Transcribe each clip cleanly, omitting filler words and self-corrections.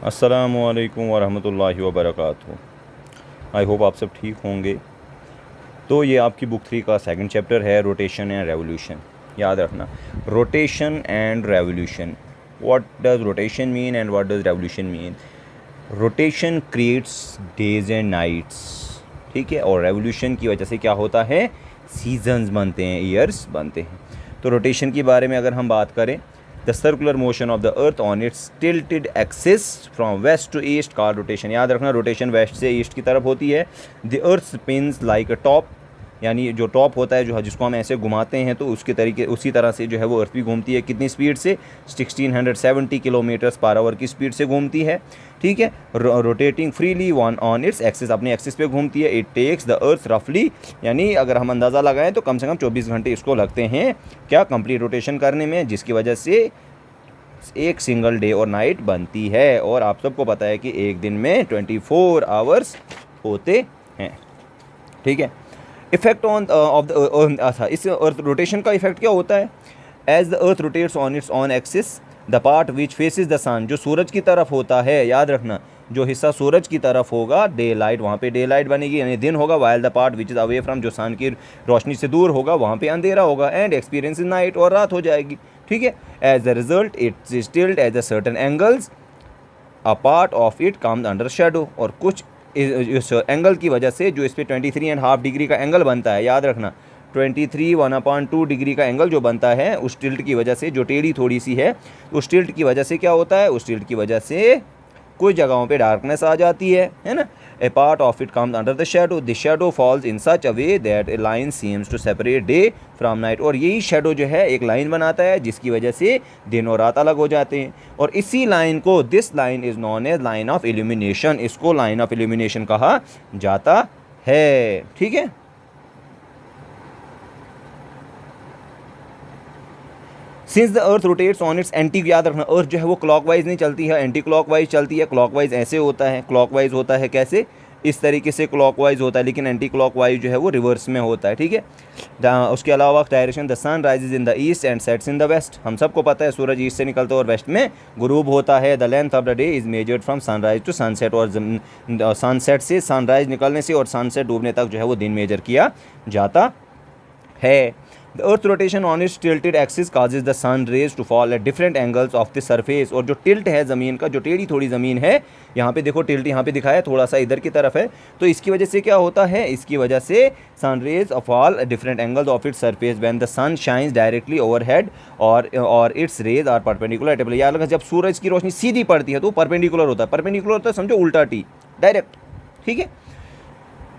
अस्सलामुअलैकुम वरहमतुल्लाहि वबरकातुहू। I hope आप सब ठीक होंगे। तो ये आपकी बुक 3 का सेकंड चैप्टर है, रोटेशन एंड रेवोल्यूशन। याद रखना, rotation and revolution. What does rotation mean and what does revolution mean. Rotation creates days and nights, ठीक है, और रेवोल्यूशन की वजह से क्या होता है, सीजन्स बनते हैं, ईयर्स बनते हैं। तो रोटेशन के बारे में अगर हम बात करें, the circular motion of the earth on its tilted axis from west to east called rotation. याद रखना, रोटेशन वेस्ट से ईस्ट की तरफ होती है। The earth spins like a top, यानी जो टॉप होता है, जो जिसको हम ऐसे घुमाते हैं, तो उसके तरीके उसी तरह से जो है वो अर्थ भी घूमती है। कितनी स्पीड से, 1670 किलोमीटर्स पर आवर की स्पीड से घूमती है, ठीक है। Rotating freely one on its axis, अपने एक्सिस पे घूमती है। इट टेक्स द अर्थ रफली, यानी अगर हम अंदाज़ा लगाएं तो कम से कम 24 घंटे इसको लगते हैं क्या, कंप्लीट रोटेशन करने में, जिसकी वजह से एक सिंगल डे और नाइट बनती है। और आप सबको पता है कि एक दिन में 24 आवर्स होते हैं, ठीक है। इफेक्ट ऑन ऑफ द, अच्छा, इस अर्थ रोटेशन का इफेक्ट क्या होता है। As the earth rotates on its on axis, the part which faces the sun, जो सूरज की तरफ होता है, याद रखना, जो हिस्सा सूरज की तरफ होगा, डे लाइट, वहाँ पे डे लाइट बनेगी, यानी दिन होगा। While the part which is away from, जो सन की रोशनी से दूर होगा, वहाँ पे अंधेरा होगा। एंड एक्सपीरियंस इन नाइट, और रात हो जाएगी, ठीक है। As the result it is tilt as the certain angles, a part of it comes under shadow, और कुछ इस एंगल की वजह से, जो इस पर 23.5 डिग्री का एंगल बनता है, याद रखना 23 1/2 डिग्री का एंगल जो बनता है, उस टिल्ट की वजह से, जो टेढ़ी थोड़ी सी है, उस टिल्ट की वजह से क्या होता है, उस टिल्ट की वजह से कुछ जगहों पे डार्कनेस आ जाती है ना। A part of it comes under the shadow, the shadow falls in such a way that a line seems to separate day from night, और यही शेडो जो है एक लाइन बनाता है, जिसकी वजह से दिन और रात अलग हो जाते हैं। और इसी लाइन को, this line is known as line of illumination, इसको लाइन ऑफ इल्यूमिनेशन कहा जाता है, ठीक है। Since the earth rotates on its anti, याद रखना, अर्थ जो है वो क्लॉकवाइज नहीं चलती है, एंटी क्लॉकवाइज चलती है। क्लॉकवाइज ऐसे होता है, क्लॉकवाइज होता है कैसे, इस तरीके से क्लॉकवाइज होता है, लेकिन एंटी क्लॉकवाइज जो है वो रिवर्स में होता है, ठीक है। उसके अलावा direction, the sun rises in the east and sets in the west, हम सबको पता है सूरज ईस्ट से निकलता है और वेस्ट में गुरूब होता है। The length of the day is measured from sunrise to sunset, और सनसेट से, सनराइज निकलने से और सनसेट डूबने तक जो है वो दिन मेजर किया जाता है। The earth rotation on its tilted axis causes the sun rays to fall at different angles of the surface, और जो टिल्ट है ज़मीन का, जो टेढ़ी थोड़ी ज़मीन है, यहाँ पे देखो टिल्ट यहाँ पे दिखाया है, थोड़ा सा इधर की तरफ है, तो इसकी वजह से क्या होता है, इसकी वजह से sun rays fall at different angles of its surface when the sun shines directly overhead, और its rays are perpendicular at a, याद रखना, जब सूरज की रोशनी सीधी पड़ती है तो परपेंडिकुलर होता है, परपेंडिकुलर होता है समझो उल्टा टी, डायरेक्ट, ठीक है।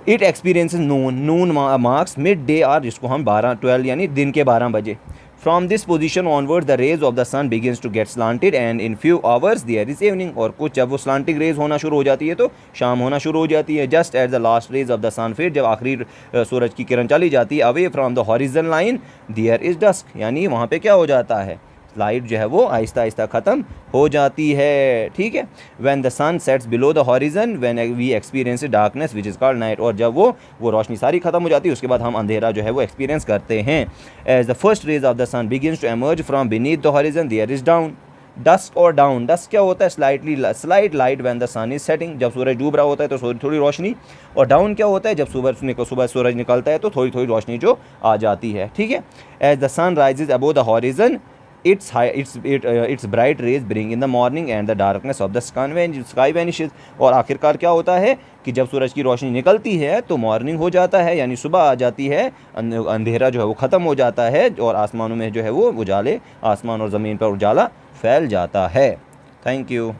It experience noon marks mid day are, जिसको हम 12 यानी दिन के 12 बजे। From this position onward the rays of the sun begins to get slanted and in few hours there is evening, और कुछ जब वो स्लांटिंग रेज होना शुरू हो जाती है तो शाम होना शुरू हो जाती है। Just at the last rays of the sun, फिर जब आखिरी सूरज की किरण चली जाती है, away from the horizon line there is dusk, यानी वहाँ पे क्या हो जाता है, लाइट जो है वो आहिस्ता आहिस्ता ख़त्म हो जाती है, ठीक है। When the sun sets below the horizon when we experience darkness which is called night, और जब वो रोशनी सारी ख़त्म हो जाती है, उसके बाद हम अंधेरा जो है वो एक्सपीरियंस करते हैं। As the first rays of the sun begins to emerge from beneath the horizon there is dawn dusk, और डाउन, डस्क क्या होता है, slight light when the sun is setting, जब सूरज डूब रहा होता है तो थोड़ी थोड़ी रोशनी, और डाउन क्या होता है, जब सुबह सूरज निकलता है तो थोड़ी थोड़ी रोशनी जो आ जाती है, ठीक है। As the sun rises above the horizon its bright rays bring in the morning and the darkness of the sky vanishes, और आखिरकार क्या होता है कि जब सूरज की रोशनी निकलती है तो मॉर्निंग हो जाता है, यानी सुबह आ जाती है, अंधेरा जो है वो ख़त्म हो जाता है, और आसमानों में जो है वो उजाले, आसमान और ज़मीन पर उजाला फैल जाता है। Thank you.